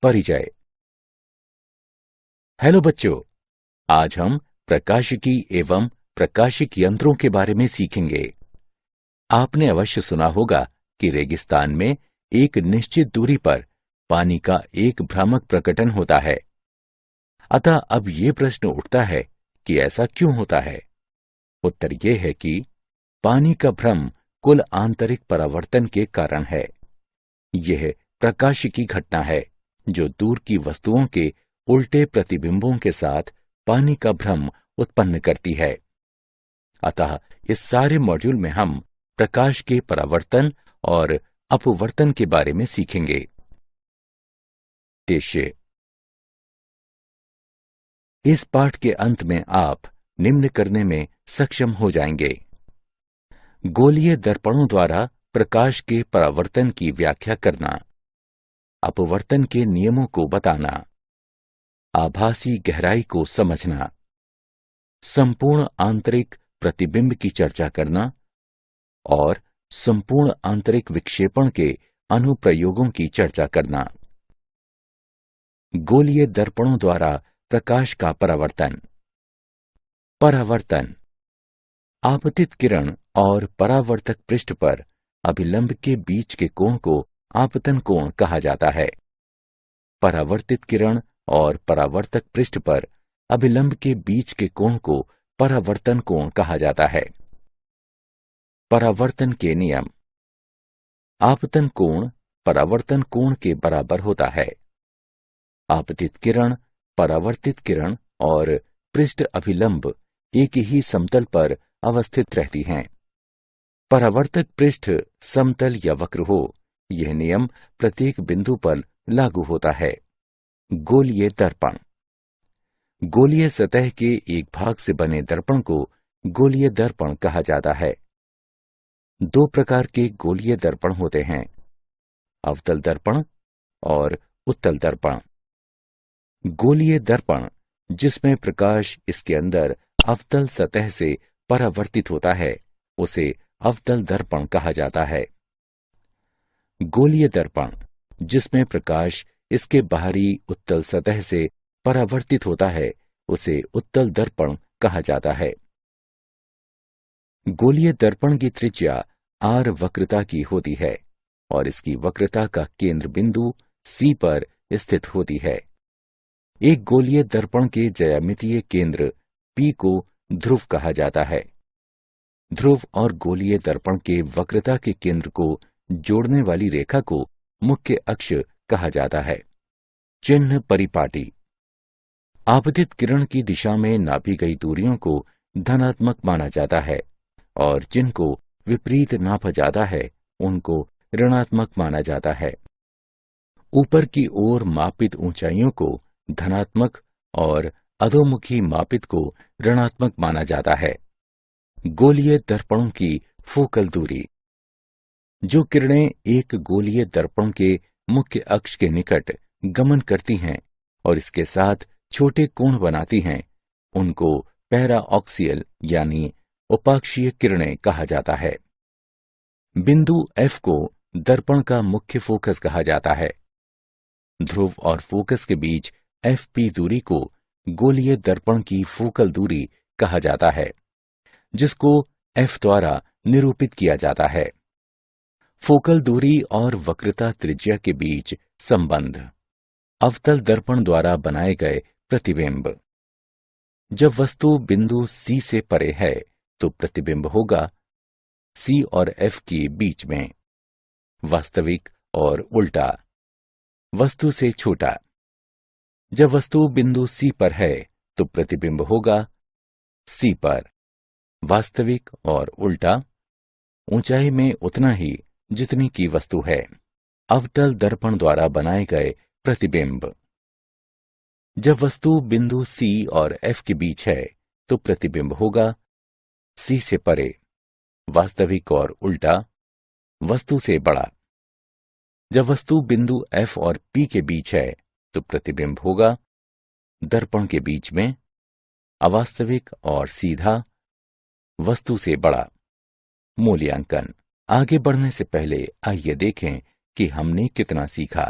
परिचय। हेलो बच्चों, आज हम प्रकाशिकी एवं प्रकाशिक यंत्रों के बारे में सीखेंगे। आपने अवश्य सुना होगा कि रेगिस्तान में एक निश्चित दूरी पर पानी का एक भ्रामक प्रकटन होता है। अतः अब ये प्रश्न उठता है कि ऐसा क्यों होता है। उत्तर ये है कि पानी का भ्रम कुल आंतरिक परावर्तन के कारण है। यह प्रकाशिकी घटना है जो दूर की वस्तुओं के उल्टे प्रतिबिंबों के साथ पानी का भ्रम उत्पन्न करती है। अतः इस सारे मॉड्यूल में हम प्रकाश के परावर्तन और अपवर्तन के बारे में सीखेंगे। उद्देश्य। इस पाठ के अंत में आप निम्न करने में सक्षम हो जाएंगे: गोलीय दर्पणों द्वारा प्रकाश के परावर्तन की व्याख्या करना, अपवर्तन के नियमों को बताना, आभासी गहराई को समझना, संपूर्ण आंतरिक प्रतिबिंब की चर्चा करना और संपूर्ण आंतरिक विक्षेपण के अनुप्रयोगों की चर्चा करना। गोलीय दर्पणों द्वारा प्रकाश का परावर्तन। परावर्तन आपतित किरण और परावर्तक पृष्ठ पर अभिलंब के बीच के कोण को आपतन कोण कहा जाता है। परावर्तित किरण और परावर्तक पृष्ठ पर अभिलंब के बीच के कोण को परावर्तन कोण कहा जाता है। परावर्तन के नियम। आपतन कोण परावर्तन कोण के बराबर होता है। आपतित किरण, परावर्तित किरण और पृष्ठ अभिलंब एक ही समतल पर अवस्थित रहती हैं। परावर्तक पृष्ठ समतल या वक्र हो, यह नियम प्रत्येक बिंदु पर लागू होता है। गोलीय दर्पण। गोलीय सतह के एक भाग से बने दर्पण को गोलीय दर्पण कहा जाता है। दो प्रकार के गोलीय दर्पण होते हैं: अवतल दर्पण और उत्तल दर्पण। गोलीय दर्पण जिसमें प्रकाश इसके अंदर अवतल सतह से परावर्तित होता है, उसे अवतल दर्पण कहा जाता है। गोलीय दर्पण जिसमें प्रकाश इसके बाहरी उत्तल सतह से परावर्तित होता है, उसे उत्तल दर्पण कहा जाता है। गोलीय दर्पण की त्रिज्या r वक्रता की होती है और इसकी वक्रता का केंद्र बिंदु C पर स्थित होती है। एक गोलीय दर्पण के ज्यामितीय केंद्र P को ध्रुव कहा जाता है। ध्रुव और गोलीय दर्पण के वक्रता के केंद्र को जोड़ने वाली रेखा को मुख्य अक्ष कहा जाता है। चिन्ह परिपाटी। आपतित किरण की दिशा में नापी गई दूरियों को धनात्मक माना जाता है और जिनको विपरीत नापा जाता है, उनको ऋणात्मक माना जाता है। ऊपर की ओर मापित ऊंचाइयों को धनात्मक और अधोमुखी मापित को ऋणात्मक माना जाता है। गोलीय दर्पणों की फोकल दूरी। जो किरणें एक गोलीय दर्पण के मुख्य अक्ष के निकट गमन करती हैं और इसके साथ छोटे कोण बनाती हैं, उनको पैराऑक्सियल यानी उपाक्षीय किरणें कहा जाता है। बिंदु F को दर्पण का मुख्य फोकस कहा जाता है। ध्रुव और फोकस के बीच FP दूरी को गोलीय दर्पण की फोकल दूरी कहा जाता है, जिसको F द्वारा निरूपित किया जाता है। फोकल दूरी और वक्रता त्रिज्या के बीच संबंध। अवतल दर्पण द्वारा बनाए गए प्रतिबिंब। जब वस्तु बिंदु C से परे है तो प्रतिबिंब होगा C और F के बीच में। वास्तविक और उल्टा। वस्तु से छोटा। जब वस्तु बिंदु C पर है तो प्रतिबिंब होगा C पर। वास्तविक और उल्टा। ऊंचाई में उतना ही जितनी की वस्तु है। अवतल दर्पण द्वारा बनाए गए प्रतिबिंब। जब वस्तु बिंदु C और F के बीच है तो प्रतिबिंब होगा C से परे। वास्तविक और उल्टा। वस्तु से बड़ा। जब वस्तु बिंदु F और P के बीच है तो प्रतिबिंब होगा दर्पण के बीच में। अवास्तविक और सीधा। वस्तु से बड़ा। मूल्यांकन। आगे बढ़ने से पहले आइए देखें कि हमने कितना सीखा।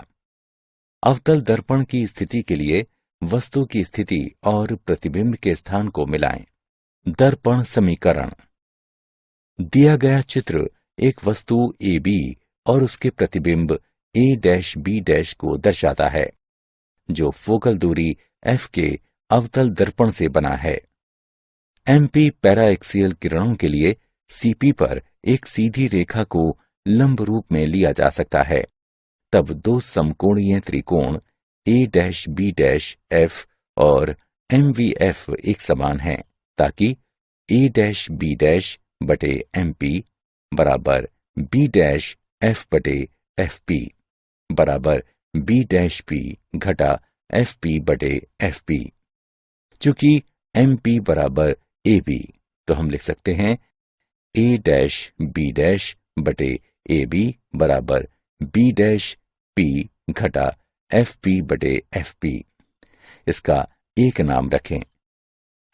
अवतल दर्पण की स्थिति के लिए वस्तु की स्थिति और प्रतिबिंब के स्थान को मिलाएं। दर्पण समीकरण। दिया गया चित्र एक वस्तु AB और उसके प्रतिबिंब A-B- को दर्शाता है, जो फोकल दूरी F के अवतल दर्पण से बना है। MP पैराएक्सियल किरणों के लिए CP पर एक सीधी रेखा को लंब रूप में लिया जा सकता है। तब दो समकोणीय त्रिकोण A-B' और MVF एक समान हैं, ताकि A-B' बटे MP बराबर B' बटे FP बराबर B' घटा FP बटे FP। चूंकि MP बराबर AB, तो हम लिख सकते हैं A-B' बटे AB बराबर B' घटा FP बटे FP। इसका एक नाम रखें।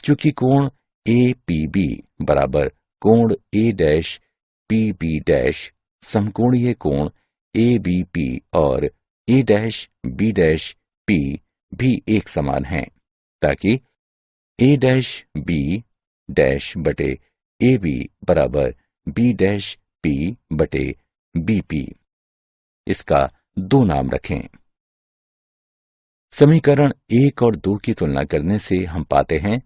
चूंकि कोण APB बराबर कोण A-PB' समकोणीय कोण ABP और A-B' भी एक समान हैं, ताकि A-B' बटे AB बराबर B' बटे BP। इसका दो नाम रखें। समीकरण 1 और 2 की तुलना करने से हम पाते हैं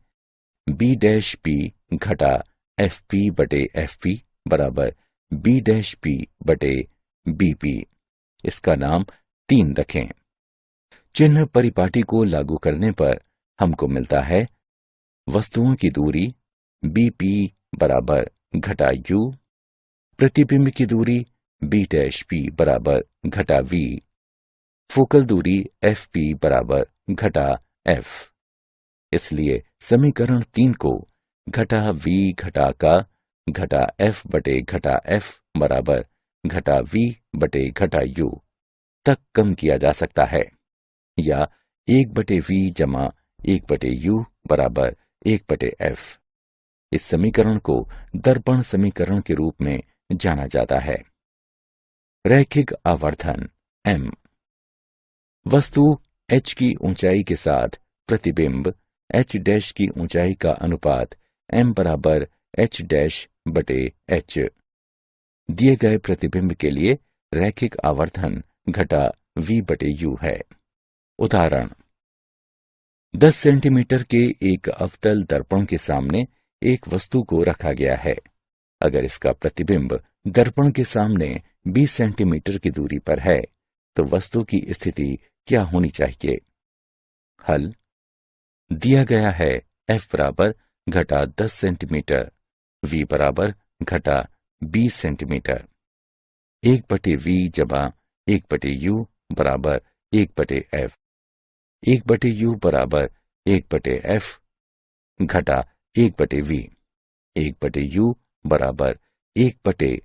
B' घटा FP बटे FP बराबर B' बटे BP। इसका नाम 3 रखें। चिन्ह परिपाटी को लागू करने पर हमको मिलता है वस्तुओं की दूरी BP बराबर घटा U, प्रतिबिंब की दूरी B' बराबर घटा V, फोकल दूरी FP बराबर घटा F। इसलिए समीकरण 3 को घटा V घटा का घटा F बटे घटा F बराबर घटा V बटे घटा U तक कम किया जा सकता है, या 1 बटे V जमा 1 बटे U बराबर 1 बटे F। इस समीकरण को दर्पण समीकरण के रूप में जाना जाता है। रैखिक आवर्धन M। वस्तु h की ऊंचाई के साथ प्रतिबिंब h' की ऊंचाई का अनुपात m बराबर h' बटे h। दिए गए प्रतिबिंब के लिए रैखिक आवर्धन घटा V बटे U है। उदाहरण: 10 सेंटीमीटर के एक अवतल दर्पण के सामने एक वस्तु को रखा गया है। अगर इसका प्रतिबिंब दर्पण के सामने 20 सेंटीमीटर की दूरी पर है, तो वस्तु की स्थिति क्या होनी चाहिए? हल: दिया गया है F बराबर घटा 10 सेंटीमीटर, V बराबर घटा 20 सेंटीमीटर। 1 बटे V जमा 1 बटे U बराबर 1 बटे F। 1 बटे U बराबर 1 बटे F घटा 1 बटे V। 1 बटे U बराबर 1 बटे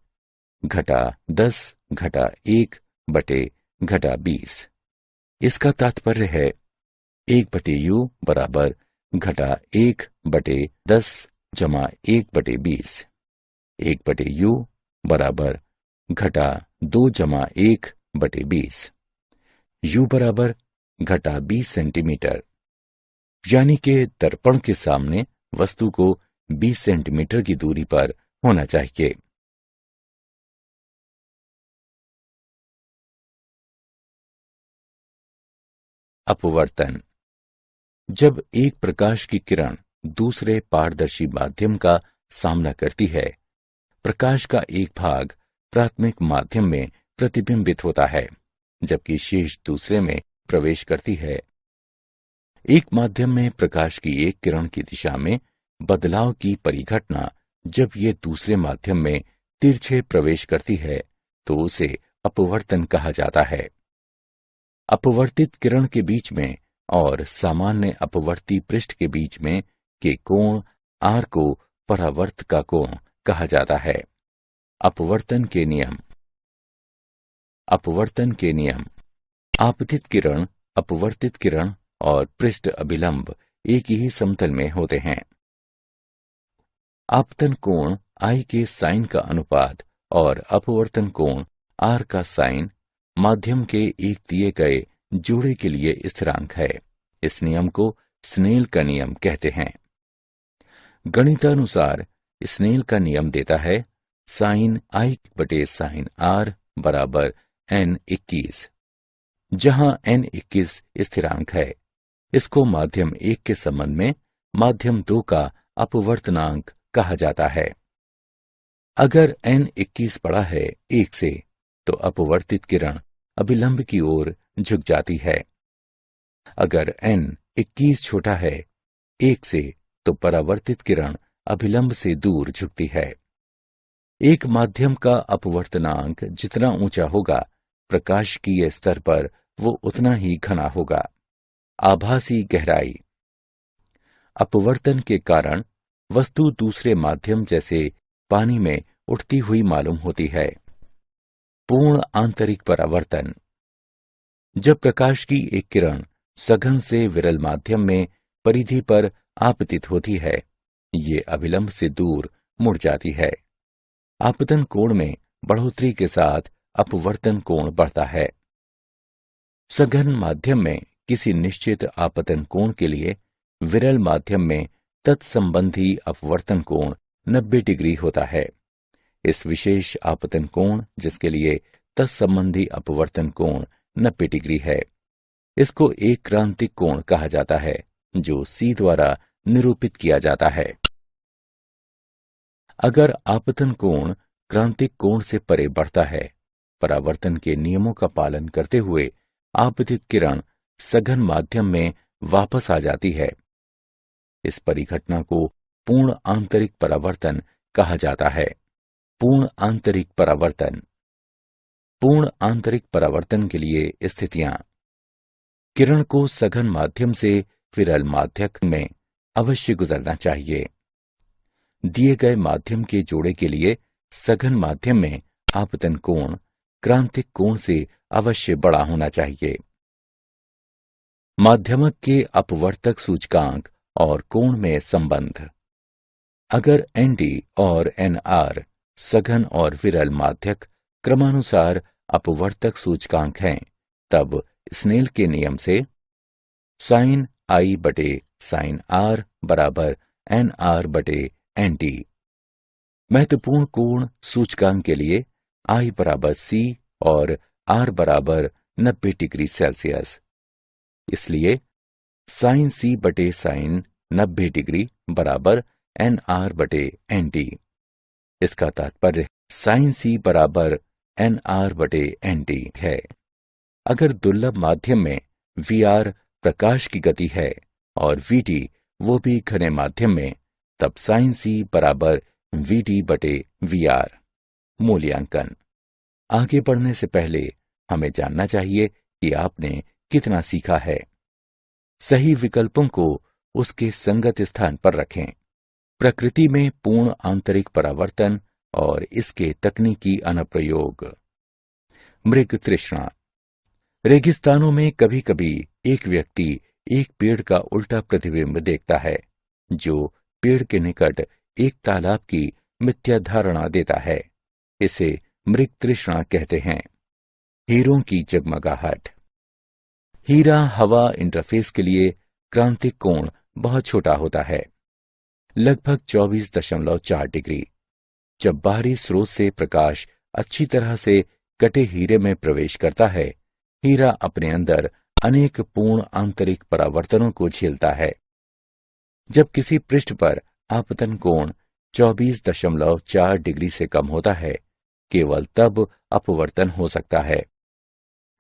घटा 10 घटा 1 बटे घटा 20। इसका तात्पर्य है 1 बटे U बराबर घटा 1 बटे 10 जमा 1 बटे 20। 1 बटे U बराबर घटा 2 जमा 1 बटे 20। U बराबर घटा 20 सेंटीमीटर, यानी कि दर्पण के सामने वस्तु को 20 सेंटीमीटर की दूरी पर होना चाहिए। अपवर्तन। जब एक प्रकाश की किरण दूसरे पारदर्शी माध्यम का सामना करती है, प्रकाश का एक भाग प्राथमिक माध्यम में प्रतिबिंबित होता है, जबकि शेष दूसरे में प्रवेश करती है। एक माध्यम में प्रकाश की एक किरण की दिशा में बदलाव की परिघटना जब ये दूसरे माध्यम में तिरछे प्रवेश करती है, तो उसे अपवर्तन कहा जाता है। अपवर्तित किरण के बीच में और सामान्य अपवर्ती पृष्ठ के बीच में के कोण R को परावर्त का कोण कहा जाता है। अपवर्तन के नियम। अपवर्तन के नियम। आपतित किरण, अपवर्तित किरण और पृष्ठ अभिलंब एक ही समतल में होते हैं। आपतन कोण I के साइन का अनुपात और अपवर्तन कोण R का साइन माध्यम के एक दिए गए जोड़े के लिए स्थिरांक है। इस नियम को स्नेल का नियम कहते हैं। गणितानुसार स्नेल का नियम देता है साइन आई बटे साइन आर बराबर n21, जहां n21 स्थिरांक है। इसको माध्यम 1 के संबंध में माध्यम 2 का अपवर्तनांक कहा जाता है। अगर n21 बड़ा है 1 से तो अपवर्तित किरण अभिलंब की ओर झुक जाती है। अगर n21 छोटा है 1 से तो परावर्तित किरण अभिलंब से दूर झुकती है। एक माध्यम का अपवर्तनांक जितना ऊंचा होगा, प्रकाशिकीय स्तर पर वो उतना ही घना होगा। आभासी गहराई। अपवर्तन के कारण वस्तु दूसरे माध्यम जैसे पानी में उठती हुई मालूम होती है। पूर्ण आंतरिक परावर्तन। जब प्रकाश की एक किरण सघन से विरल माध्यम में परिधि पर आपतित होती है, ये अभिलंब से दूर मुड़ जाती है। आपतन कोण में बढ़ोतरी के साथ अपवर्तन कोण बढ़ता है। सघन माध्यम में किसी निश्चित आपतन कोण के लिए विरल माध्यम में तत्संबंधी अपवर्तन कोण 90 डिग्री होता है। इस विशेष आपतन कोण जिसके लिए तत्संबंधी अपवर्तन कोण 90 डिग्री है, इसको एक क्रांतिक कोण कहा जाता है, जो C द्वारा निरूपित किया जाता है। अगर आपतन कोण क्रांतिक कोण से परे बढ़ता है, परावर्तन के नियमों का पालन करते हुए आपतित किरण सघन माध्यम में वापस आ जाती है। इस परिघटना को पूर्ण आंतरिक परावर्तन कहा जाता है। पूर्ण आंतरिक परावर्तन। पूर्ण आंतरिक परावर्तन के लिए स्थितियां। किरण को सघन माध्यम से विरल माध्यक में अवश्य गुजरना चाहिए। दिए गए माध्यम के जोड़े के लिए सघन माध्यम में आपतन कोण क्रांतिक कोण से अवश्य बड़ा होना चाहिए। माध्यमक के अपवर्तक सूचकांक और कोण में संबंध। अगर ND और NR सघन और विरल माध्यक क्रमानुसार अपवर्तक सूचकांक हैं, तब स्नेल के नियम से साइन I बटे साइन R बराबर NR बटे ND। महत्वपूर्ण कोण सूचकांक के लिए I बराबर C और R बराबर 90 डिग्री सेल्सियस। इसलिए साइन C बटे साइन 90 डिग्री बराबर NR बटे ND। इसका तात्पर्य साइन C बराबर NR बटे ND है। अगर दुर्लभ माध्यम में VR प्रकाश की गति है और VT वो भी घने माध्यम में, तब साइन C बराबर VT बटे VR। मूल्यांकन। आगे बढ़ने से पहले हमें जानना चाहिए कि आपने कितना सीखा है। सही विकल्पों को उसके संगत स्थान पर रखें। प्रकृति में पूर्ण आंतरिक परावर्तन और इसके तकनीकी अनुप्रयोग। मृग तृष्णा। रेगिस्तानों में कभी कभी एक व्यक्ति एक पेड़ का उल्टा प्रतिबिंब देखता है, जो पेड़ के निकट एक तालाब की मिथ्या धारणा देता है। इसे मृग तृष्णा कहते हैं। हीरों की जगमगाहट। हीरा हवा इंटरफेस के लिए क्रांतिक कोण बहुत छोटा होता है, लगभग 24.4 डिग्री। जब बाहरी स्रोत से प्रकाश अच्छी तरह से कटे हीरे में प्रवेश करता है, हीरा अपने अंदर अनेक पूर्ण आंतरिक परावर्तनों को झेलता है। जब किसी पृष्ठ पर आपतन कोण 24.4 डिग्री से कम होता है, केवल तब अपवर्तन हो सकता है।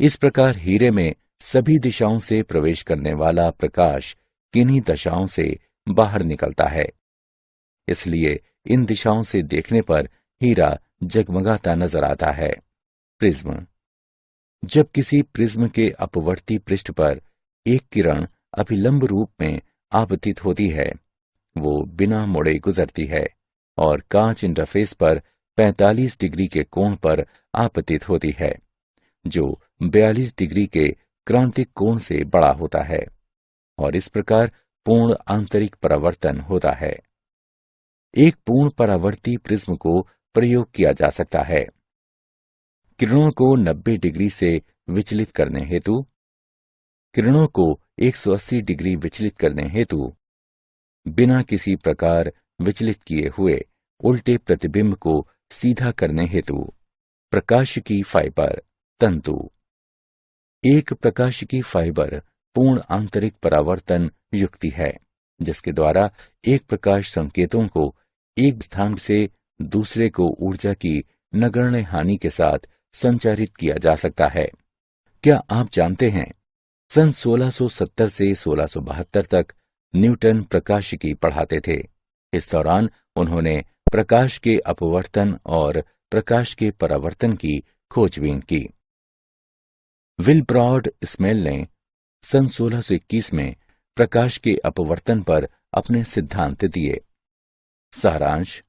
इस प्रकार हीरे में सभी दिशाओं से प्रवेश करने वाला प्रकाश किन्हीं दिशाओं से बाहर निकलता है। इसलिए इन दिशाओं से देखने पर हीरा जगमगाता नजर आता है। प्रिज्म। जब किसी प्रिज्म के अपवर्ती पृष्ठ पर एक किरण अभिलंब रूप में आपतित होती है, वो बिना मुड़े गुजरती है और कांच इंटरफेस पर 45 डिग्री के कोण पर आपतित होती है, जो 42 डिग्री के क्रांतिक कोण से बड़ा होता है, और इस प्रकार पूर्ण आंतरिक परावर्तन होता है। एक पूर्ण परावर्ती प्रिज्म को प्रयोग किया जा सकता है। किरणों को 90 डिग्री से विचलित करने हेतु किरणों को 180 डिग्री विचलित करने हेतु बिना किसी प्रकार विचलित किए हुए उल्टे प्रतिबिंब को सीधा करने हेतु प्रकाशिकी फाइबर तंतु। एक प्रकाशिकी फाइबर पूर्ण आंतरिक परावर्तन युक्ति है, जिसके द्वारा एक प्रकाश संकेतों को एक स्थान से दूसरे को ऊर्जा की नगण्य हानि के साथ संचारित किया जा सकता है। क्या आप जानते हैं, सन 1670 से 1672 तक न्यूटन प्रकाशिकी पढ़ाते थे। इस दौरान उन्होंने प्रकाश के अपवर्तन और प्रकाश के परावर्तन की खोजबीन की। विलब्रॉड स्मेल ने सन 1621 में प्रकाश के अपवर्तन पर अपने सिद्धांत दिए। सारांश।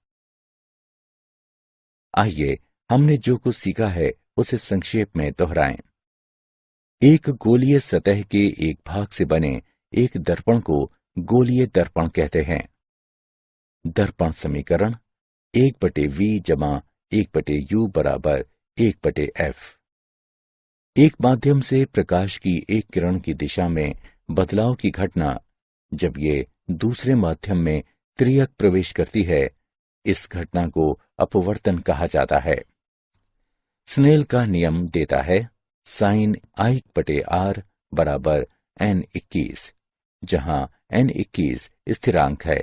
आइए हमने जो कुछ सीखा है उसे संक्षेप में दोहराएं। एक गोलीय सतह के एक भाग से बने एक दर्पण को गोलीय दर्पण कहते हैं। दर्पण समीकरण 1/v जमा 1/u बराबर 1/f। एक माध्यम से प्रकाश की एक किरण की दिशा में बदलाव की घटना जब ये दूसरे माध्यम में त्रियक प्रवेश करती है, इस घटना को अपवर्तन कहा जाता है। स्नेल का नियम देता है sin I/r बराबर n21, जहां n21 स्थिरांक है।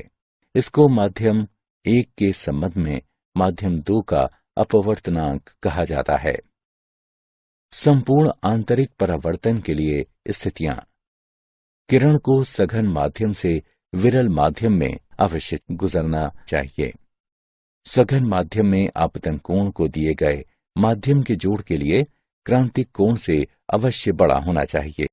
इसको माध्यम 1 के संबंध में माध्यम 2 का अपवर्तनांक कहा जाता है। संपूर्ण आंतरिक परावर्तन के लिए स्थितियां। किरण को सघन माध्यम से विरल माध्यम में अवश्य गुजरना चाहिए। सघन माध्यम में आपतन कोण को दिए गए माध्यम के जोड़ के लिए क्रांतिक कोण से अवश्य बड़ा होना चाहिए।